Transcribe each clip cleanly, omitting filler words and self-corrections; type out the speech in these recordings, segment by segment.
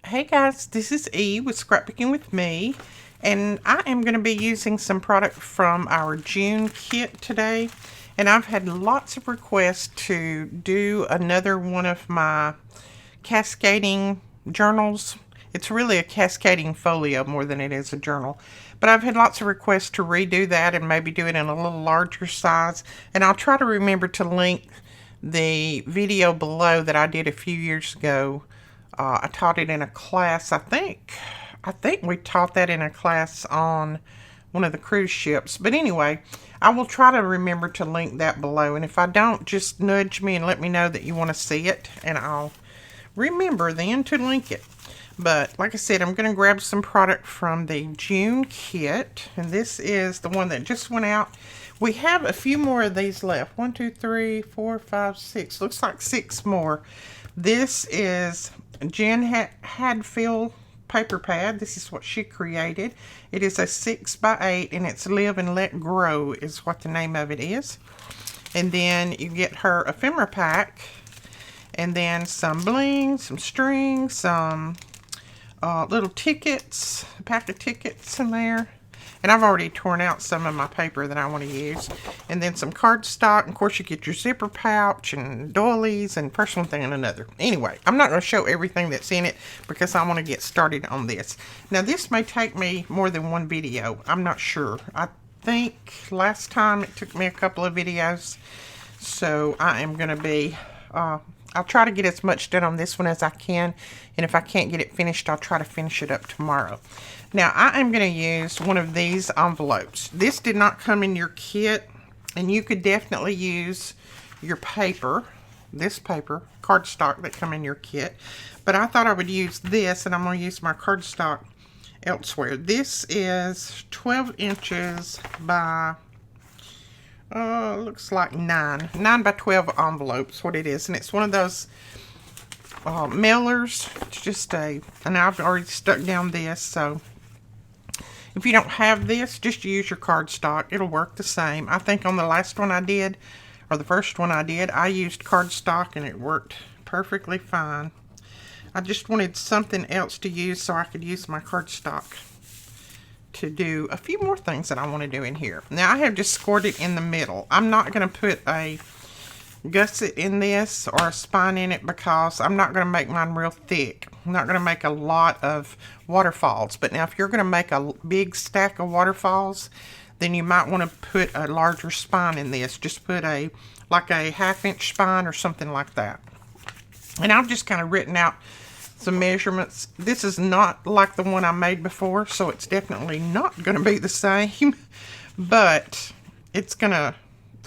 Hey guys, this is E with Scrapbooking with Me, and I am going to be using some product from our June kit today. And I've had lots of requests to do another one of my cascading journals. It's really a cascading folio more than it is a journal. But I've had lots of requests to redo that and maybe do it in a little larger size. And I'll try to remember to link the video below that I did a few years ago. I taught it in a class, I think we taught that in a class on one of the cruise ships. But anyway, I will try to remember to link that below. And if I don't, just nudge me and let me know that you want to see it. And I'll remember then to link it. But like I said, I'm going to grab some product from the June kit. And this is the one that just went out. We have a few more of these left. 1, 2, 3, 4, 5, 6. Looks like 6 more. This is Jen Hadfield paper pad. This is what she created. It is a 6x8 and it's Live and Let Grow is what the name of it is. And then you get her ephemera pack, and then some bling, some string, some little tickets, a pack of tickets in there. And I've already torn out some of my paper that I want to use. And then some cardstock. And of course, you get your zipper pouch and doilies and first one thing and another. Anyway, I'm not going to show everything that's in it because I want to get started on this. Now, this may take me more than one video. I'm not sure. I think last time it took me a couple of videos. So I am going to be... I'll try to get as much done on this one as I can, and if I can't get it finished, I'll try to finish it up tomorrow. Now, I am going to use one of these envelopes. This did not come in your kit, and you could definitely use your paper, this paper, cardstock that come in your kit, but I thought I would use this, and I'm going to use my cardstock elsewhere. This is 12 inches by... looks like 9 by 12 envelopes, what it is. And it's one of those mailers. It's just and I've already stuck down this, so if you don't have this, just use your cardstock. It'll work the same. I think on the last one I did, or the first one I did, I used cardstock and it worked perfectly fine. I just wanted something else to use so I could use my cardstock to do a few more things that I want to do in here. Now, I have just scored it in the middle. I'm not going to put a gusset in this or a spine in it because I'm not going to make mine real thick. I'm not going to make a lot of waterfalls. But now, if you're going to make a big stack of waterfalls, then you might want to put a larger spine in this. Just put like a 1/2 inch spine or something like that. And I've just kind of written out some measurements. This is not like the one I made before, so it's definitely not going to be the same, but it's gonna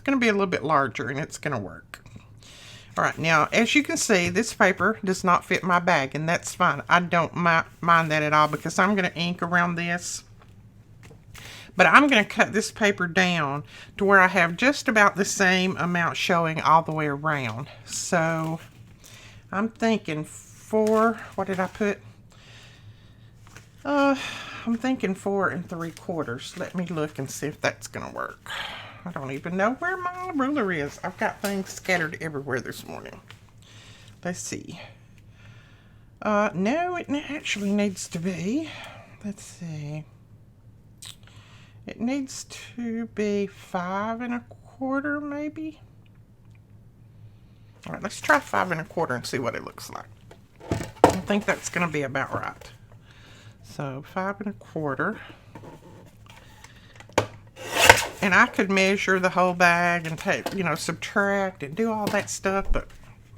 be a little bit larger and it's gonna work. All right, now as you can see, this paper does not fit my bag, and that's fine. I don't mind that at all because I'm going to ink around this, but I'm going to cut this paper down to where I have just about the same amount showing all the way around. So I'm thinking 4, what did I put? I'm thinking 4 3/4. Let me look and see if that's going to work. I don't even know where my ruler is. I've got things scattered everywhere this morning. Let's see. No, it actually needs to be, let's see. It needs to be 5 1/4 maybe. All right, let's try 5 1/4 and see what it looks like. I think that's going to be about right. So 5 1/4. And I could measure the whole bag and take, subtract and do all that stuff, but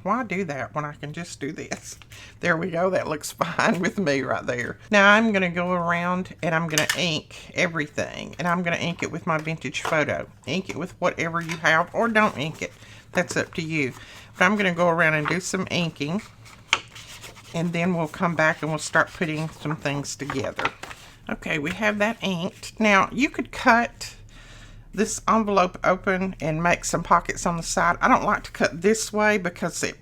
why do that when I can just do this? There we go. That looks fine with me right there. Now I'm going to go around and I'm going to ink everything. And I'm going to ink it with my vintage photo. Ink it with whatever you have, or don't ink it. That's up to you. But I'm going to go around and do some inking. And then we'll come back and we'll start putting some things together. Okay, we have that inked. Now, you could cut this envelope open and make some pockets on the side. I don't like to cut this way because it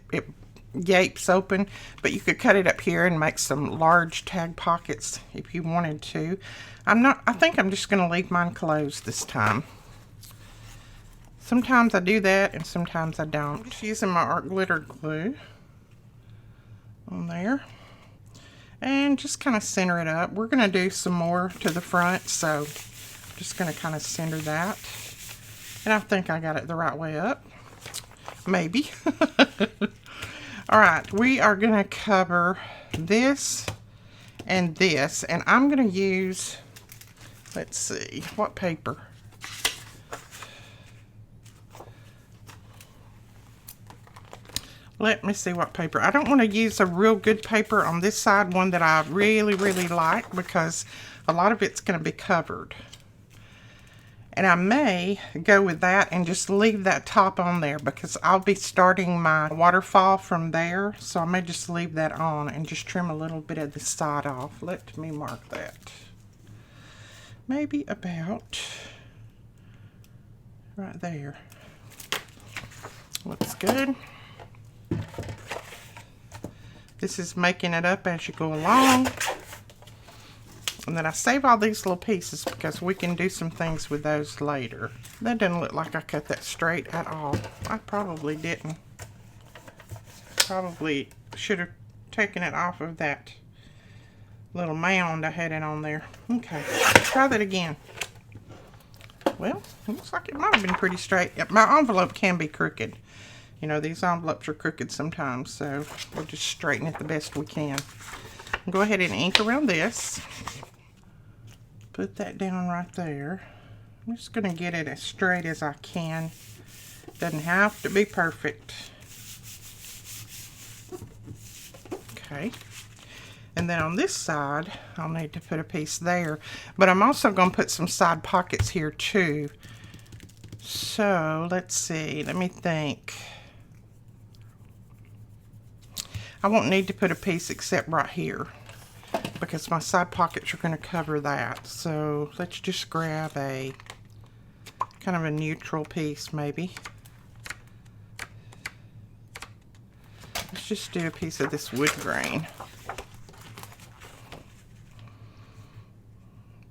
gapes open, but you could cut it up here and make some large tag pockets if you wanted to. I think I'm just going to leave mine closed this time. Sometimes I do that and sometimes I don't. I'm just using my art glitter glue on there. and just kind of center it up. We're going to do some more to the front, so I'm just going to kind of center that. And I think I got it the right way up. Maybe. All right, we are going to cover this and this, and I'm going to use, let's see, what paper? Let me see what paper. I don't want to use a real good paper on this side, one that I really, really like, because a lot of it's going to be covered. And I may go with that and just leave that top on there, because I'll be starting my waterfall from there. So I may just leave that on and just trim a little bit of the side off. Let me mark that. Maybe about right there. Looks good. This is making it up as you go along. And then I save all these little pieces because we can do some things with those later. That doesn't look like I cut that straight at all. I probably didn't. Probably should have taken it off of that little mound I had it on there. Okay, try that again. Well, it looks like it might have been pretty straight. My envelope can be crooked. You know, these envelopes are crooked sometimes, so we'll just straighten it the best we can. Go ahead and ink around this. Put that down right there. I'm just going to get it as straight as I can. Doesn't have to be perfect. Okay. And then on this side, I'll need to put a piece there. But I'm also going to put some side pockets here too. So, let's see. Let me think. I won't need to put a piece except right here, because my side pockets are going to cover that. So let's just grab a kind of a neutral piece maybe. Let's just do a piece of this wood grain.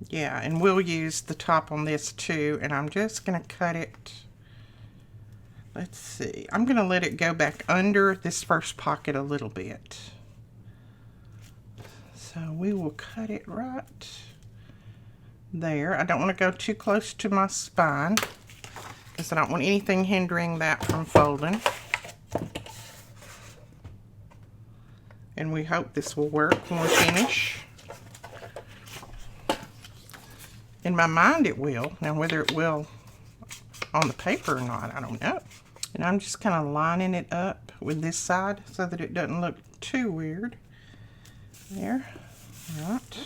Yeah, and we'll use the top on this too, and I'm just going to cut it. Let's see. I'm going to let it go back under this first pocket a little bit. So we will cut it right there. I don't want to go too close to my spine, because I don't want anything hindering that from folding. And we hope this will work when we finish. In my mind it will. Now whether it will on the paper or not, I don't know. And I'm just kind of lining it up with this side so that it doesn't look too weird. There. Right.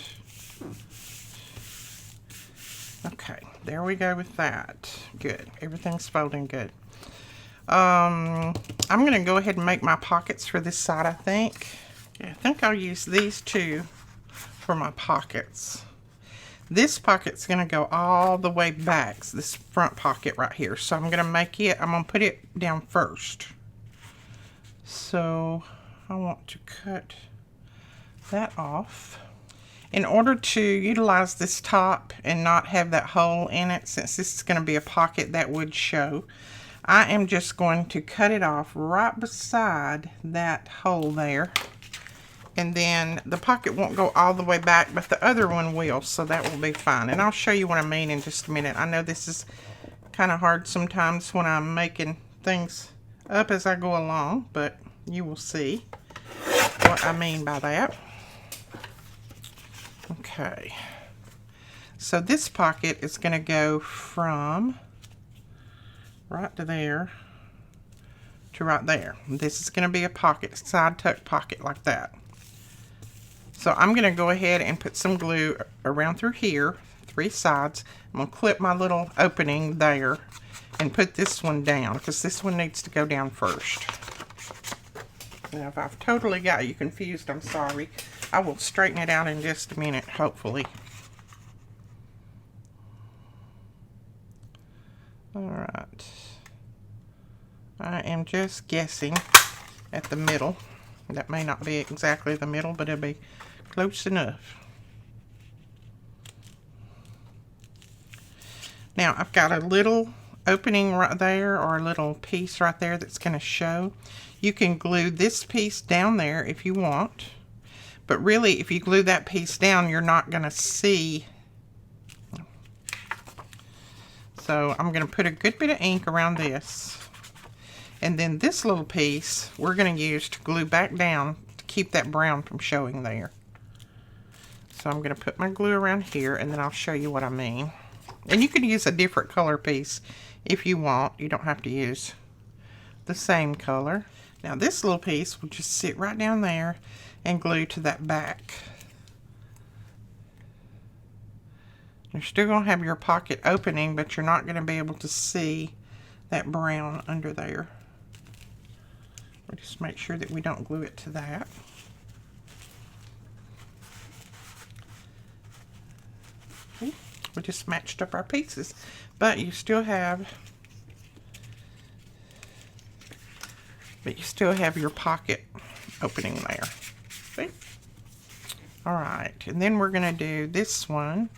Okay, there we go with that. Good. Everything's folding good. I'm going to go ahead and make my pockets for this side, I think. Yeah, I think I'll use these two for my pockets. This pocket's going to go all the way back, this front pocket right here. So I'm going to make it, I'm going to put it down first. So I want to cut that off. In order to utilize this top and not have that hole in it, since this is going to be a pocket that would show, I am just going to cut it off right beside that hole there. And then the pocket won't go all the way back, but the other one will, so that will be fine. And I'll show you what I mean in just a minute. I know this is kind of hard sometimes when I'm making things up as I go along, but you will see what I mean by that. Okay. So this pocket is going to go from right to there to right there. This is going to be a pocket, side tuck pocket like that. So I'm going to go ahead and put some glue around through here, 3 sides. I'm going to clip my little opening there and put this one down, because this one needs to go down first. Now if I've totally got you confused, I'm sorry. I will straighten it out in just a minute, hopefully. Alright. I am just guessing at the middle. That may not be exactly the middle, but it'll be close enough. Now I've got a little opening right there, or a little piece right there that's going to show. You can glue this piece down there if you want, But really, if you glue that piece down, you're not going to see. So I'm going to put a good bit of ink around this. And then this little piece, we're going to use to glue back down to keep that brown from showing there. So I'm going to put my glue around here, and then I'll show you what I mean. And you can use a different color piece if you want. You don't have to use the same color. Now this little piece will just sit right down there and glue to that back. You're still going to have your pocket opening, but you're not going to be able to see that brown under there. We'll just make sure that we don't glue it to that. Okay. We just matched up our pieces, but you still have your pocket opening there. See? All right, and then we're going to do this one.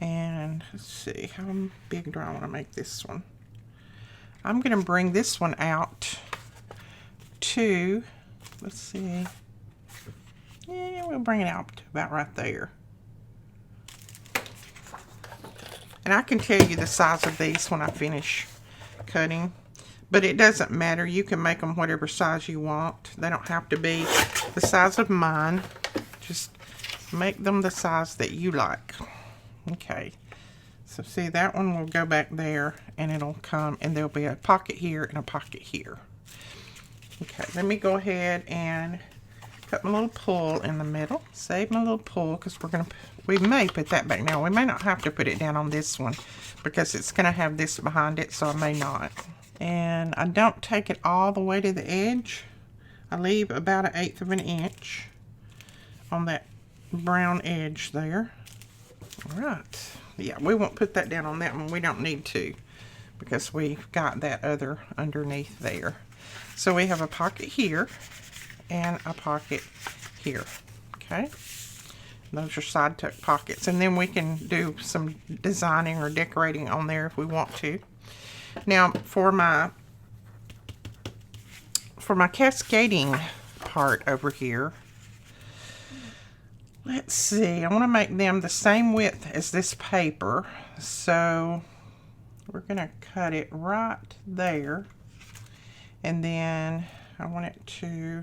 And let's see, how big do I want to make this one? I'm going to bring this one out to, let's see, yeah, we'll bring it out to about right there. And I can tell you the size of these when I finish cutting, but it doesn't matter. You can make them whatever size you want. They don't have to be the size of mine. Just make them the size that you like. Okay, so see, that one will go back there, and it'll come, and there'll be a pocket here and a pocket here. Okay, let me go ahead and cut my little pull in the middle. Save my little pull, because we may put that back now. We may not have to put it down on this one, because it's going to have this behind it, so I may not. And I don't take it all the way to the edge. I leave about 1/8 of an inch on that brown edge there. All right, yeah, we won't put that down on that one. We don't need to, because we've got that other underneath there. So we have a pocket here and a pocket here. Okay, those are side tuck pockets, and then we can do some designing or decorating on there if we want to. Now for my cascading part over here, let's see, I want to make them the same width as this paper, so we're going to cut it right there, and then I want it to,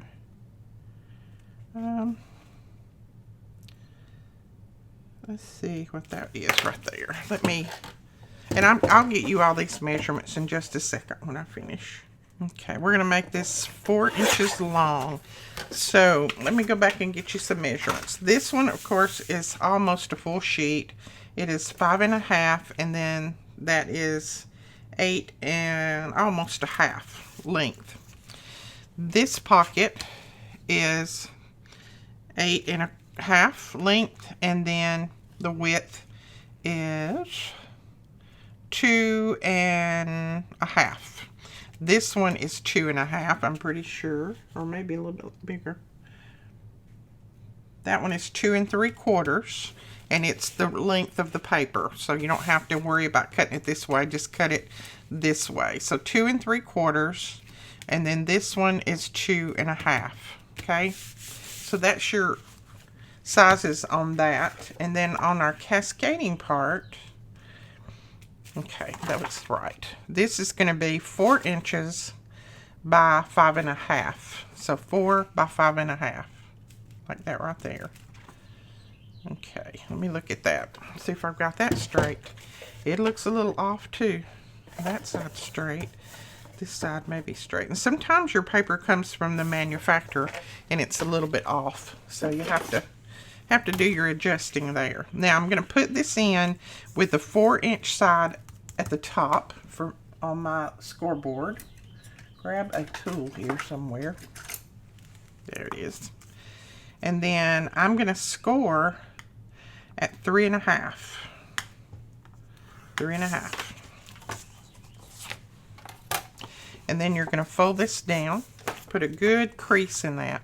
let's see what that is right there. And I'll get you all these measurements in just a second when I finish. Okay, we're going to make this 4 inches long. So let me go back and get you some measurements. This one, of course, is almost a full sheet. It is 5 1/2, and then that is 8 and almost 1/2 length. This pocket is 8 1/2 length, and then the width is 2 1/2. This one is 2 1/2, I'm pretty sure, or maybe a little bit bigger. That one is 2 3/4, and it's the length of the paper, so you don't have to worry about cutting it this way. Just cut it this way. So 2 3/4, and then this one is 2 1/2. Okay, so that's your sizes on that. And then on our cascading part, okay, that was right. This is going to be 4 inches by 5 1/2. So 4 by 5 1/2, like that right there. Okay, let me look at that. See if I've got that straight. It looks a little off too. That side's straight. This side may be straight. And sometimes your paper comes from the manufacturer and it's a little bit off. So you have to do your adjusting there. Now I'm going to put this in with the 4-inch side at the top on my scoreboard. Grab a tool here somewhere. There it is. And then I'm going to score at 3 1/2. 3 1/2. And then you're going to fold this down, put a good crease in that.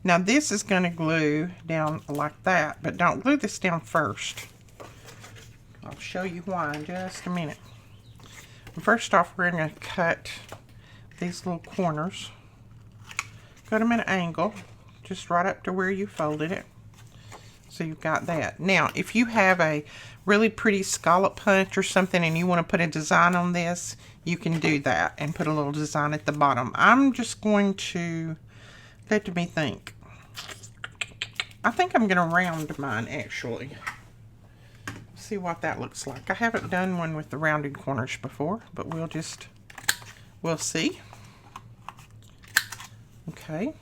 Now this is going to glue down like that, but don't glue this down first. I'll show you why in just a minute. First off, we're going to cut these little corners. Cut them at an angle just right up to where you folded it. So you've got that. Now, if you have a really pretty scallop punch or something and you want to put a design on this, you can do that and put a little design at the bottom. I'm just going to, let me think. I think I'm going to round mine actually. See what that looks like. I haven't done one with the rounded corners before, but we'll see. Okay.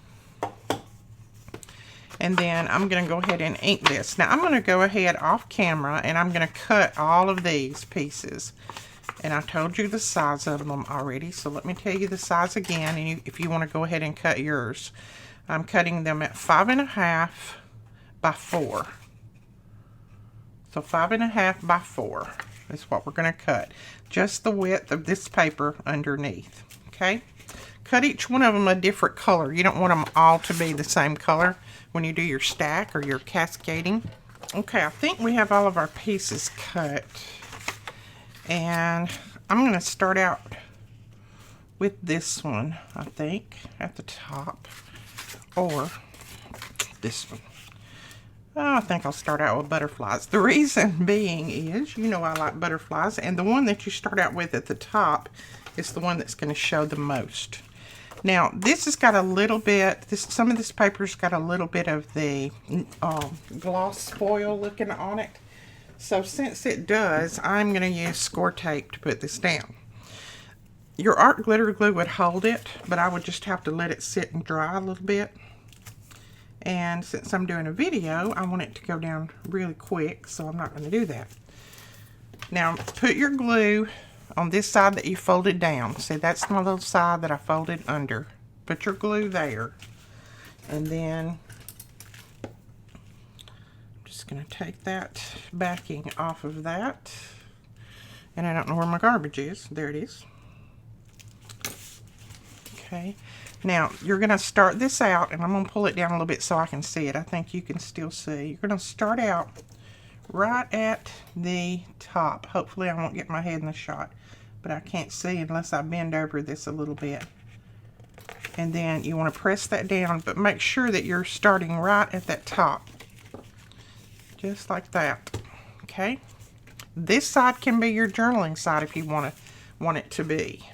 And then I'm going to go ahead and ink this. Now I'm going to go ahead off camera and I'm going to cut all of these pieces. And I told you the size of them already, so let me tell you the size again. And if you want to go ahead and cut yours, I'm cutting them at 5.5 by 4. So 5.5 by 4 is what we're going to cut. Just the width of this paper underneath. Okay. Cut each one of them a different color. You don't want them all to be the same color when you do your stack or your cascading. Okay, I think we have all of our pieces cut. And I'm going to start out with this one, I think, at the top. Or this one. Oh, I think I'll start out with butterflies. The reason being is, you know I like butterflies. And the one that you start out with at the top is the one that's going to show the most. Now, this has got a little bit, some of this paper's got a little bit of the gloss foil looking on it. So since it does, I'm going to use score tape to put this down. Your art glitter glue would hold it, but I would just have to let it sit and dry a little bit. And since I'm doing a video, I want it to go down really quick, so I'm not going to do that. Now, put your glue on this side that you folded down. See, that's my little side that I folded under. Put your glue there. And then I'm just going to take that backing off of that. And I don't know where my garbage is. There it is. Okay. Now, you're going to start this out, and I'm going to pull it down a little bit so I can see it. I think you can still see. You're going to start out right at the top. Hopefully I won't get my head in the shot, but I can't see unless I bend over this a little bit. And then you want to press that down, but make sure that you're starting right at that top. Just like that. Okay? This side can be your journaling side if you want it to be.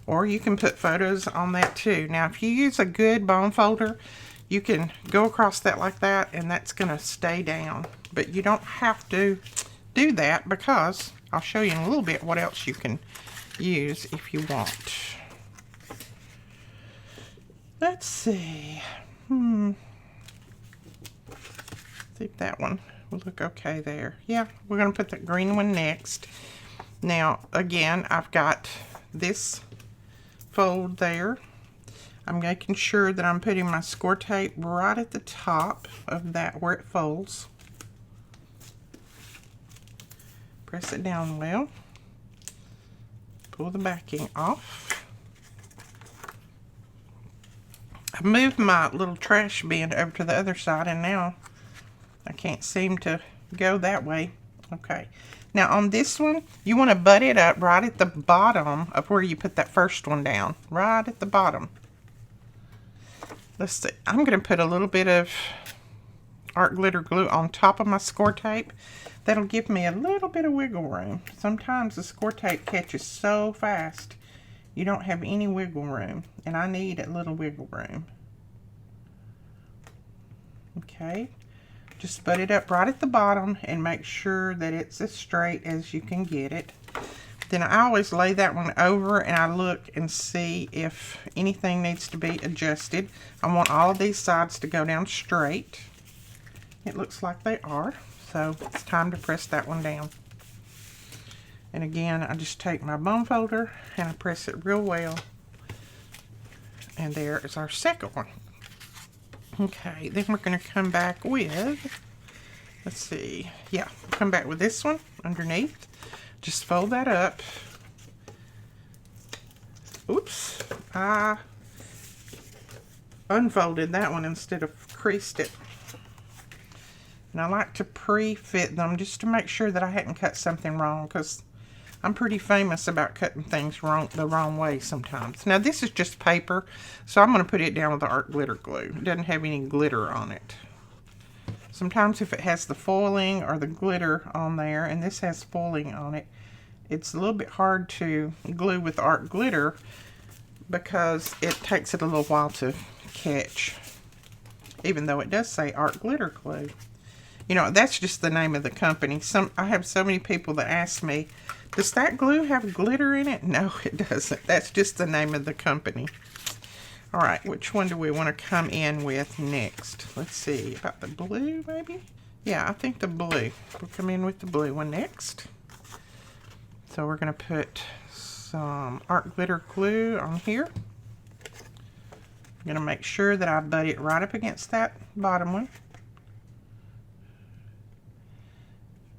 Or you can put photos on that too. Now, if you use a good bone folder, you can go across that like that, and that's going to stay down. But you don't have to do that, because I'll show you in a little bit what else you can use if you want. Let's see. See if that one will look okay there. Yeah, we're going to put the green one next. Now, again, I've got this fold there. I'm making sure that I'm putting my score tape right at the top of that where it folds. Press it down well. Pull the backing off. I moved my little trash bin over to the other side, and now I can't seem to go that way. Okay. Now on this one, you want to butt it up right at the bottom of where you put that first one down. Right at the bottom. Let's see. I'm going to put a little bit of art glitter glue on top of my score tape. That'll give me a little bit of wiggle room. Sometimes the score tape catches so fast you don't have any wiggle room, and I need a little wiggle room. Okay, just butt it up right at the bottom and make sure that it's as straight as you can get it. Then I always lay that one over and I look and see if anything needs to be adjusted. I want all of these sides to go down straight. It looks like they are. So it's time to press that one down. And again, I just take my bone folder and I press it real well. And there is our second one. Okay, then we're going to come back with, let's see, yeah, we'll come back with this one underneath. Just fold that up. Oops, I unfolded that one instead of creased it. And I like to pre-fit them just to make sure that I hadn't cut something wrong, because I'm pretty famous about cutting things the wrong way sometimes. Now this is just paper, so I'm going to put it down with the art glitter glue. It doesn't have any glitter on it. Sometimes if it has the foiling or the glitter on there, and this has foiling on it, it's a little bit hard to glue with art glitter because it takes it a little while to catch, even though it does say art glitter glue. You know, that's just the name of the company. I have so many people that ask me, does that glue have glitter in it? No, it doesn't. That's just the name of the company. All right, which one do we want to come in with next? Let's see, about the blue maybe? Yeah, I think the blue. We'll come in with the blue one next. So we're going to put some art glitter glue on here. I'm going to make sure that I butt it right up against that bottom one.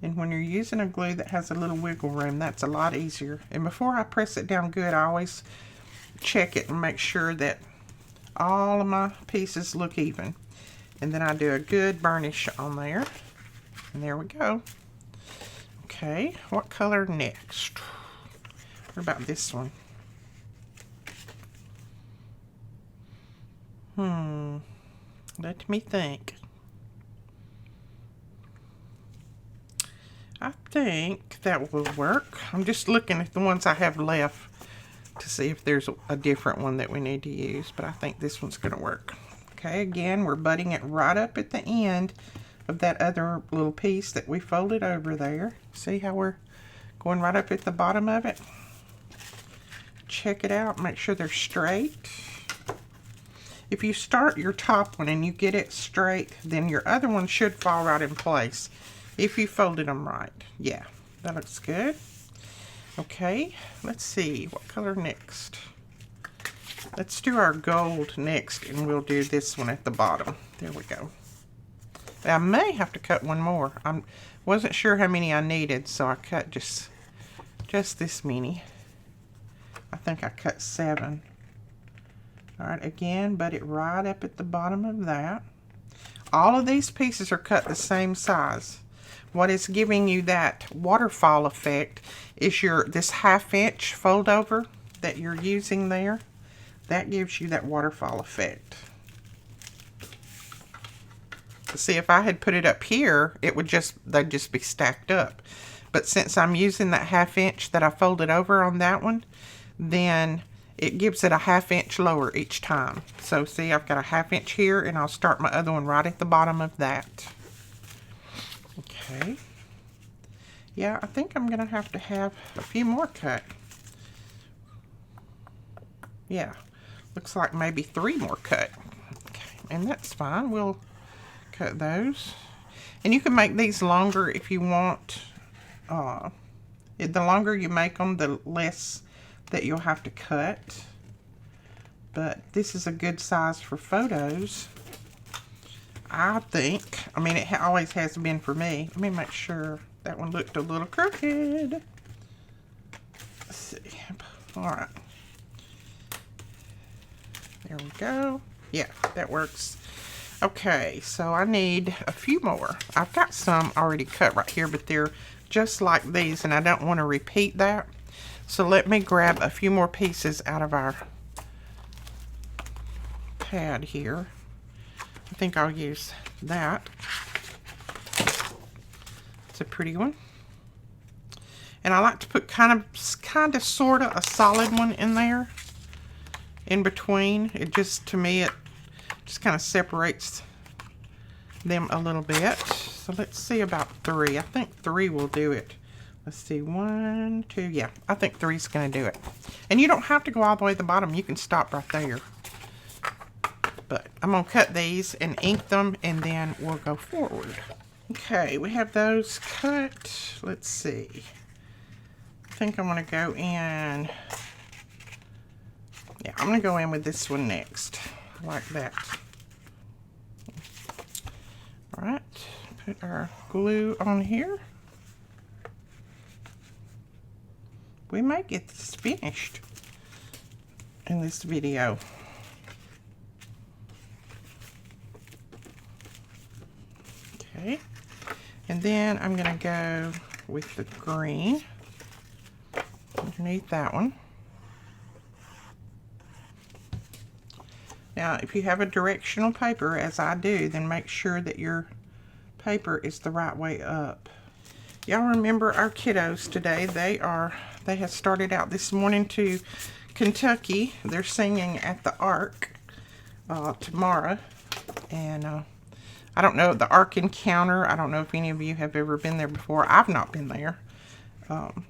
And when you're using a glue that has a little wiggle room, that's a lot easier. And before I press it down good, I always check it and make sure that all of my pieces look even. And then I do a good burnish on there. And there we go. Okay, what color next? What about this one? Let me think. I think that will work. I'm just looking at the ones I have left to see if there's a different one that we need to use, but I think this one's going to work. Okay, again, we're butting it right up at the end of that other little piece that we folded over there. See how we're going right up at the bottom of it? Check it out, make sure they're straight. If you start your top one and you get it straight, then your other one should fall right in place if you folded them right. Yeah, that looks good. Okay, let's see, what color next? Let's do our gold next, and we'll do this one at the bottom. There we go. I may have to cut one more. I wasn't sure how many I needed, so I cut just this many. I think I cut 7. All right, again, butt it right up at the bottom of that. All of these pieces are cut the same size. What is giving you that waterfall effect is this 1/2 inch fold over that you're using there. That gives you that waterfall effect. See, if I had put it up here, they'd just be stacked up. But since I'm using that 1/2 inch that I folded over on that one, then it gives it a 1/2 inch lower each time. So see, I've got a 1/2 inch here, and I'll start my other one right at the bottom of that. Okay. Yeah, I think I'm going to have a few more cut. Yeah, looks like maybe 3 more cut. Okay, and that's fine. We'll cut those. And you can make these longer if you want. The longer you make them, the less that you'll have to cut. But this is a good size for photos, I think. I mean, it always has been for me. Let me make sure. That one looked a little crooked. Let's see. All right. There we go. Yeah, that works. Okay, so I need a few more. I've got some already cut right here, but they're just like these, and I don't want to repeat that. So let me grab a few more pieces out of our pad here. I think I'll use that. It's a pretty one. And I like to put kind of sort of a solid one in there in between. It just, to me, it just kind of separates them a little bit. So let's see about 3. I think 3 will do it. Let's see, 1, 2, yeah, I think 3 is going to do it. And you don't have to go all the way to the bottom. You can stop right there. But I'm going to cut these and ink them, and then we'll go forward. Okay, we have those cut. Let's see. I think I'm going to go in. Yeah, I'm going to go in with this one next. Like that. All right, put our glue on here. We might get this finished in this video. Okay, and then I'm going to go with the green. underneath that one. Now, if you have a directional paper, as I do, then make sure that your paper is the right way up. Y'all remember our kiddos today. They have started out this morning to Kentucky. They're singing at the Ark tomorrow. And I don't know, the Ark Encounter. I don't know if any of you have ever been there before. I've not been there.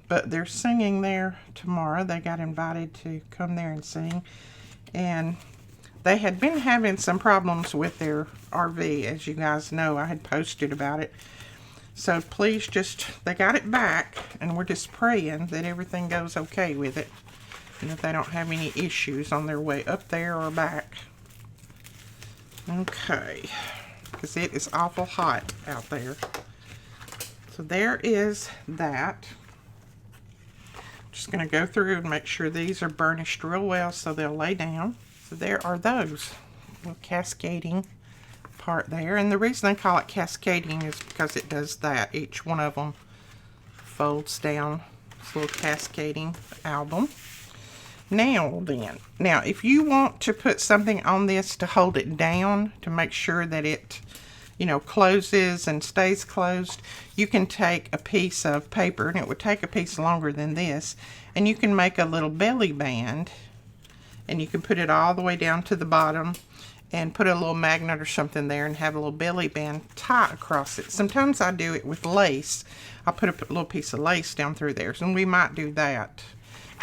But they're singing there tomorrow. They got invited to come there and sing. And they had been having some problems with their RV, as you guys know. I had posted about it. So please they got it back, and we're just praying that everything goes okay with it. And that they don't have any issues on their way up there or back. Okay. Because it is awful hot out there. So there is that. Just going to go through and make sure these are burnished real well so they'll lay down. So there are those little cascading part there. And the reason they call it cascading is because it does that. Each one of them folds down. This little cascading album. Now then, if you want to put something on this to hold it down, to make sure that it, you know, closes and stays closed, you can take a piece of paper, and it would take a piece longer than this, and you can make a little belly band, and you can put it all the way down to the bottom and put a little magnet or something there and have a little belly band tie across it. Sometimes I do it with lace. I'll put a little piece of lace down through there, and we might do that.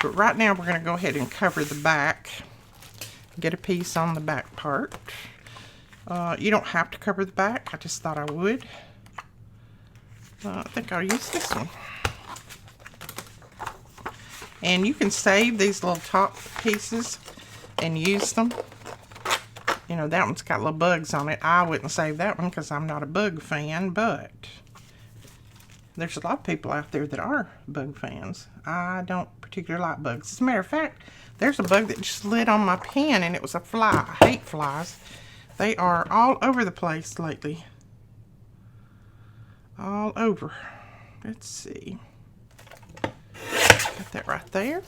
But right now we're going to go ahead and cover the back. Get a piece on the back part. You don't have to cover the back. I just thought I would. I think I'll use this one. And you can save these little top pieces and use them. You know, that one's got little bugs on it. I wouldn't save that one because I'm not a bug fan, but there's a lot of people out there that are bug fans. I don't particularly like bugs. As a matter of fact, there's a bug that just slid on my pen, and it was a fly. I hate flies. They are all over the place lately. All over. Let's see. Got that right there.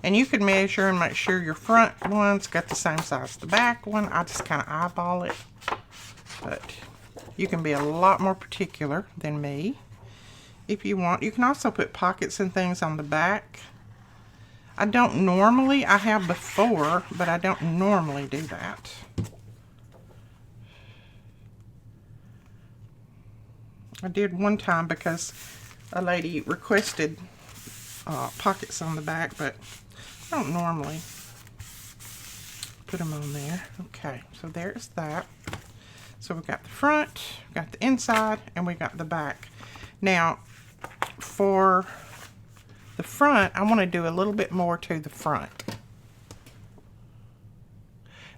And you can measure and make sure your front one's got the same size as the back one. I just kind of eyeball it. But you can be a lot more particular than me if you want. You can also put pockets and things on the back. I don't normally. I have before, but I don't normally do that. I did one time because a lady requested pockets on the back, but I don't normally put them on there. Okay, so there's that. So we've got the front, we've got the inside, and we got the back. Now, for the front, I want to do a little bit more to the front.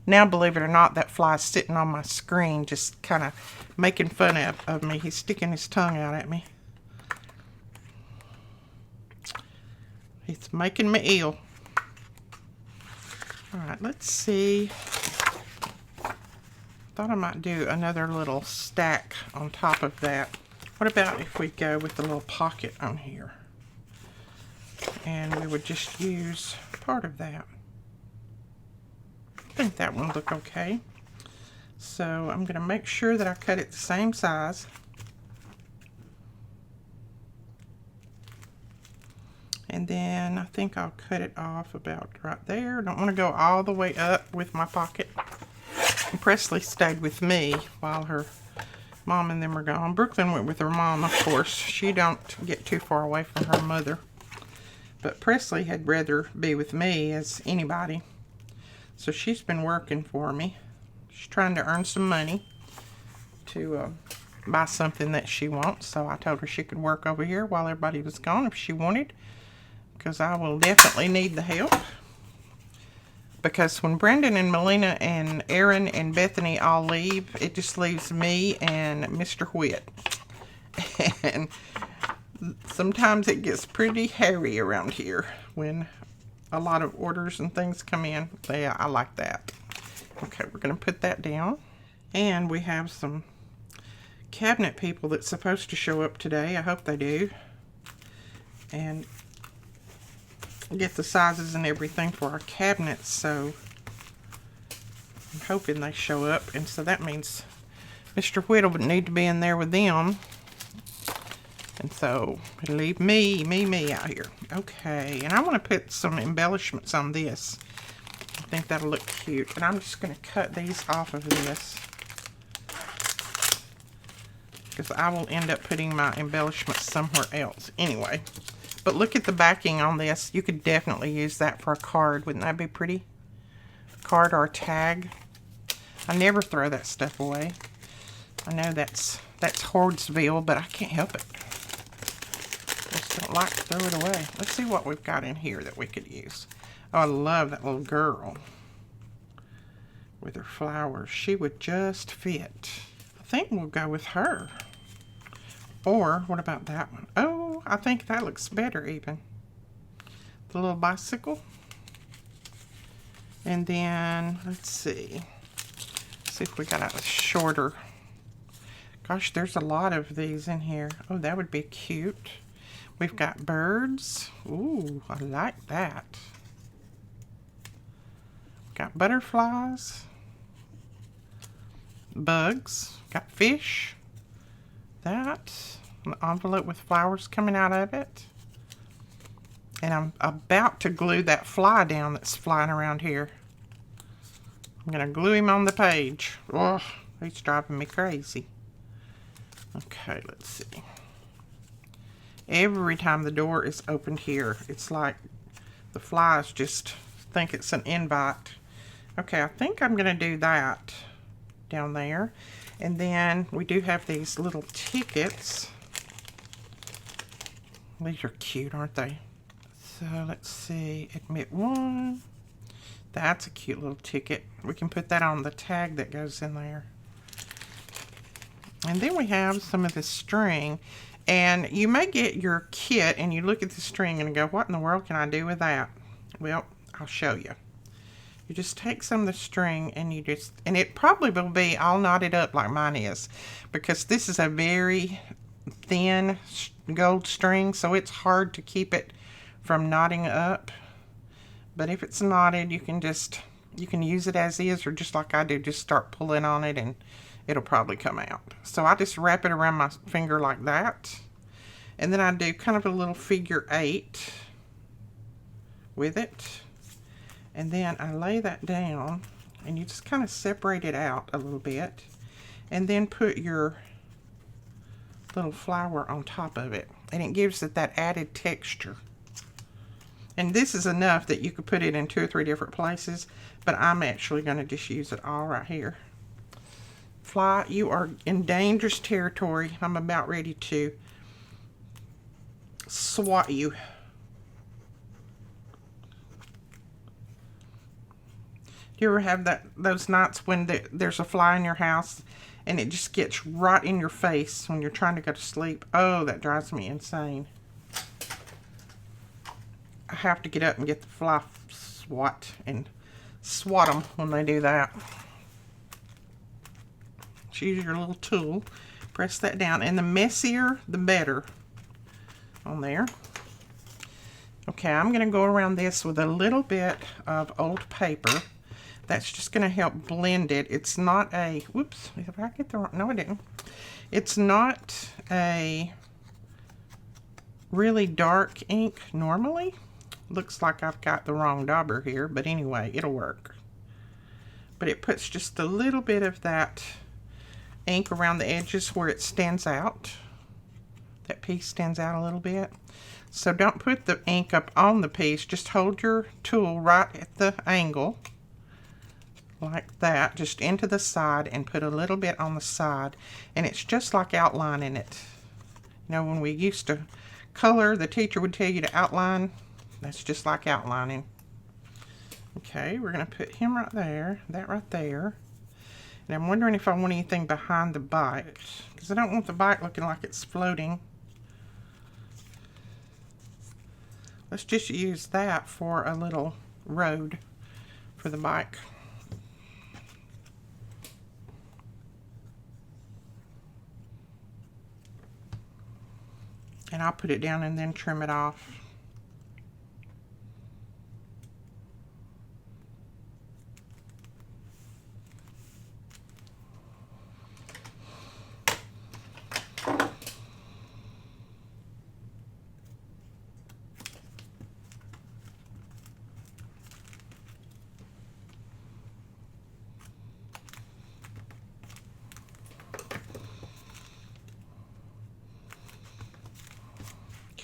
Now, believe it or not, that fly's sitting on my screen, just kind of making fun of me. He's sticking his tongue out at me. He's making me ill. All right, let's see. Thought I might do another little stack on top of that. What about if we go with the little pocket on here? And we would just use part of that. I think that one will look okay. So I'm going to make sure that I cut it the same size. And then I think I'll cut it off about right there. Don't want to go all the way up with my pocket. And Presley stayed with me while her mom and them were gone. Brooklyn went with her mom, of course. She don't get too far away from her mother. But Presley had rather be with me as anybody. So she's been working for me. She's trying to earn some money to buy something that she wants. So I told her she could work over here while everybody was gone if she wanted. Because I will definitely need the help. Because when Brandon and Melina and Aaron and Bethany all leave, it just leaves me and Mr. Whit. And sometimes it gets pretty hairy around here when a lot of orders and things come in. Yeah, I like that. Okay, we're going to put that down. And we have some cabinet people that's supposed to show up today. I hope they do. And get the sizes and everything for our cabinets, so I'm hoping they show up. And so that means Mr. Whittle would need to be in there with them. And so it'll leave me out here. Okay, and I want to put some embellishments on this. I think that'll look cute. And I'm just going to cut these off of this, because I will end up putting my embellishments somewhere else anyway. But look at the backing on this. You could definitely use that for a card. Wouldn't that be pretty? A card or a tag. I never throw that stuff away. I know that's Hoardsville, but I can't help it. I just don't like to throw it away. Let's see what we've got in here that we could use. Oh, I love that little girl with her flowers. She would just fit. I think we'll go with her. Or, what about that one? Oh, I think that looks better even. The little bicycle. And then, let's see. See if we got a shorter. Gosh, there's a lot of these in here. Oh, that would be cute. We've got birds. Ooh, I like that. Got butterflies. Bugs. Got fish. That. An envelope with flowers coming out of it. And I'm about to glue that fly down that's flying around here. I'm going to glue him on the page. Oh, he's driving me crazy. Okay, let's see. Every time the door is opened here, it's like the flies just think it's an invite. Okay, I think I'm going to do that down there. And then we do have these little tickets. These are cute, aren't they? So let's see. Admit one. That's a cute little ticket. We can put that on the tag that goes in there. And then we have some of this string. And you may get your kit and you look at the string and go, what in the world can I do with that? Well, I'll show you. You just take some of the string and you just, and it probably will be all knotted up like mine is, because this is a very thin gold string, so it's hard to keep it from knotting up. But if it's knotted, you can use it as is, or just like I do, just start pulling on it and it'll probably come out. So I just wrap it around my finger like that. And then I do kind of a little figure 8 with it. And then I lay that down and you just kind of separate it out a little bit. And then put your little flower on top of it. And it gives it that added texture. And this is enough that you could put it in 2 or 3 different places. But I'm actually going to just use it all right here. Fly, you are in dangerous territory. I'm about ready to swat you. Do you ever have those nights when there's a fly in your house and it just gets right in your face when you're trying to go to sleep? Oh, that drives me insane. I have to get up and get the fly swat and swat them when they do that. Just use your little tool. Press that down. And the messier, the better on there. Okay, I'm going to go around this with a little bit of old paper. That's just going to help blend it. It's not a, whoops, did I get the wrong, no I didn't. It's not a really dark ink normally. Looks like I've got the wrong dauber here, but anyway, it'll work. But it puts just a little bit of that ink around the edges where it stands out. That piece stands out a little bit. So don't put the ink up on the piece, just hold your tool right at the angle. Like that, just into the side, and put a little bit on the side, and it's just like outlining it. You know, when we used to color, the teacher would tell you to outline. That's just like outlining. Okay, we're going to put him right there, that right there. And I'm wondering if I want anything behind the bike, because I don't want the bike looking like it's floating. Let's just use that for a little road for the bike. And I'll put it down and then trim it off.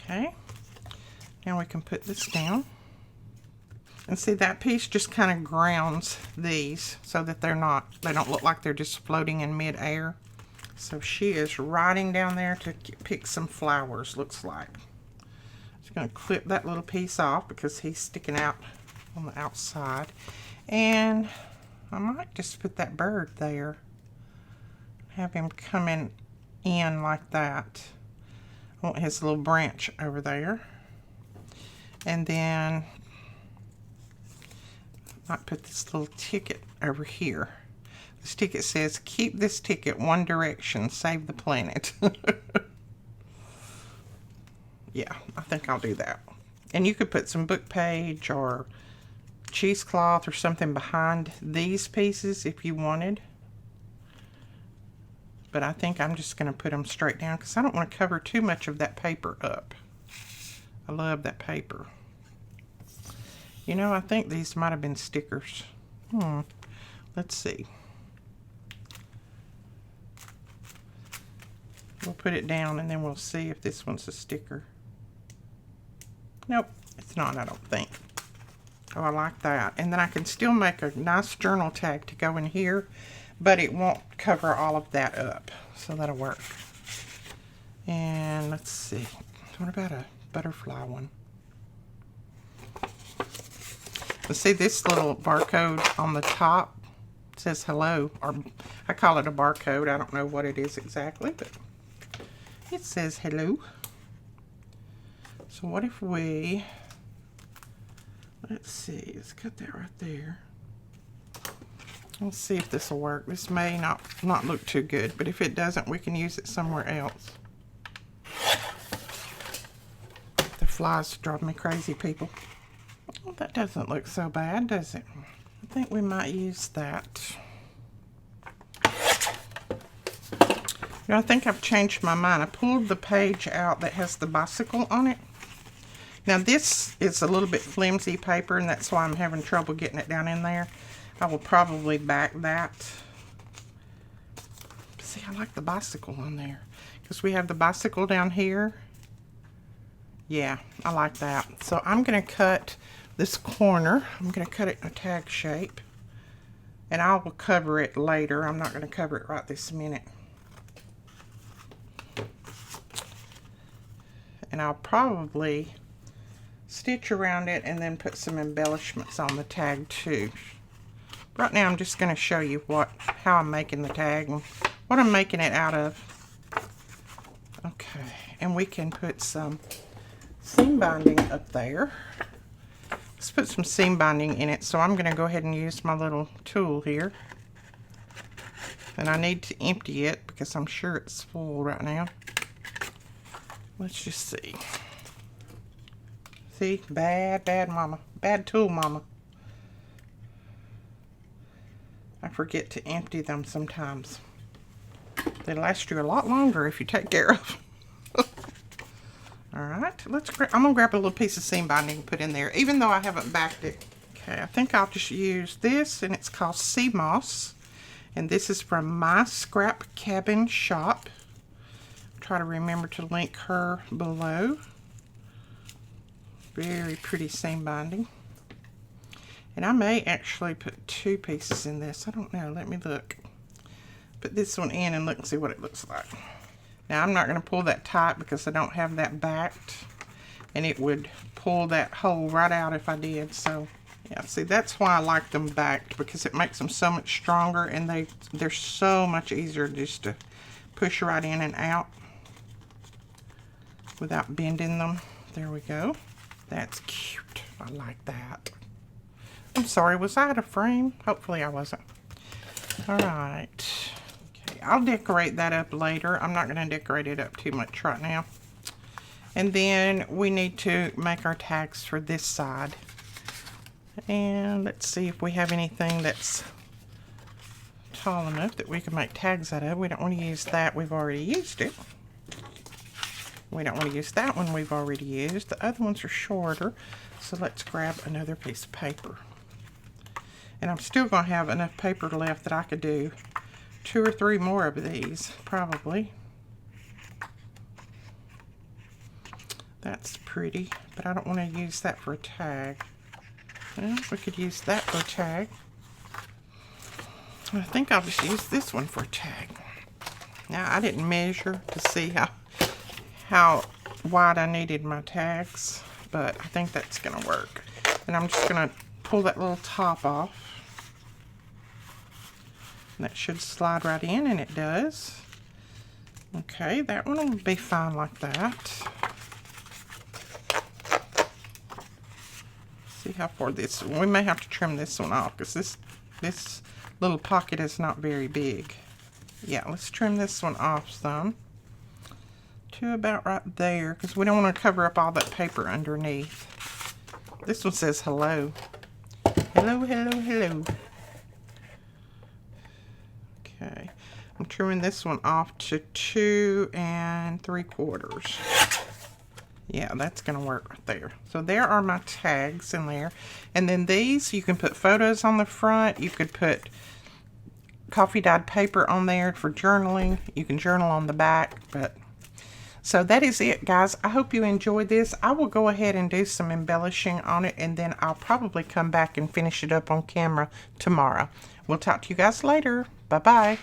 Okay, now we can put this down. And see, that piece just kind of grounds these so that they don't look like they're just floating in midair. So she is riding down there to pick some flowers, looks like. Just going to clip that little piece off because he's sticking out on the outside. And I might just put that bird there. Have him coming in like that. I want his little branch over there. And then I might put this little ticket over here. This ticket says, keep this ticket one direction, save the planet. Yeah, I think I'll do that. And you could put some book page or cheesecloth or something behind these pieces if you wanted. But I think I'm just going to put them straight down because I don't want to cover too much of that paper up. I love that paper. You know, I think these might have been stickers. Let's see. We'll put it down and then we'll see if this one's a sticker. Nope, it's not, I don't think. Oh, I like that. And then I can still make a nice journal tag to go in here, but it won't cover all of that up. So that'll work. And let's see. What about a butterfly one? Let's see, this little barcode on the top says hello, or I call it a barcode. I don't know what it is exactly, but it says hello. So what if we, let's see, let's cut that right there. Let's see if this will work. This may not look too good, but if it doesn't, we can use it somewhere else. The flies drive me crazy, people. Well, that doesn't look so bad, does it? I think we might use that. You know, I think I've changed my mind. I pulled the page out that has the bicycle on it. Now this is a little bit flimsy paper, and that's why I'm having trouble getting it down in there. I will probably back that. See, I like the bicycle on there because we have the bicycle down here. Yeah, I like that. So I'm going to cut this corner. I'm going to cut it in a tag shape, and I will cover it later. I'm not going to cover it right this minute. And I'll probably stitch around it and then put some embellishments on the tag too. Right now I'm just going to show you how I'm making the tag and what I'm making it out of. Okay, and we can put some seam binding up there. Let's put some seam binding in it. So I'm going to go ahead and use my little tool here. And I need to empty it because I'm sure it's full right now. Let's just see. See, bad mama. Bad tool mama. I forget to empty them sometimes. They last you a lot longer if you take care of them. Alright, I'm going to grab a little piece of seam binding and put in there, even though I haven't backed it. Okay, I think I'll just use this, and it's called Sea Moss. And this is from My Scrap Cabin Shop. Try to remember to link her below. Very pretty seam binding. And I may actually put 2 pieces in this. I don't know. Let me look. Put this one in and look and see what it looks like. Now, I'm not going to pull that tight because I don't have that backed. And it would pull that hole right out if I did. So, yeah. See, that's why I like them backed, because it makes them so much stronger. And they're so much easier just to push right in and out without bending them. There we go. That's cute. I like that. I'm sorry, was I out of frame? Hopefully I wasn't. Alright. Okay, I'll decorate that up later. I'm not going to decorate it up too much right now. And then we need to make our tags for this side. And let's see if we have anything that's tall enough that we can make tags out of. We don't want to use that. We've already used it. We don't want to use that one we've already used. The other ones are shorter. So let's grab another piece of paper. And I'm still going to have enough paper left that I could do 2 or 3 more of these, probably. That's pretty, but I don't want to use that for a tag. Well, we could use that for a tag. I think I'll just use this one for a tag. Now, I didn't measure to see how wide I needed my tags, but I think that's going to work. And I'm just going to pull that little top off. And that should slide right in, and it does. Okay, that one will be fine like that. See how far this, we may have to trim this one off because this little pocket is not very big. Yeah, let's trim this one off some to about right there because we don't want to cover up all that paper underneath. This one says hello. Hello, hello, hello. Okay, I'm trimming this one off to 2 3/4. Yeah, that's going to work right there. So there are my tags in there. And then these, you can put photos on the front. You could put coffee dyed paper on there for journaling. You can journal on the back. So that is it, guys. I hope you enjoyed this. I will go ahead and do some embellishing on it, and then I'll probably come back and finish it up on camera tomorrow. We'll talk to you guys later. Bye-bye.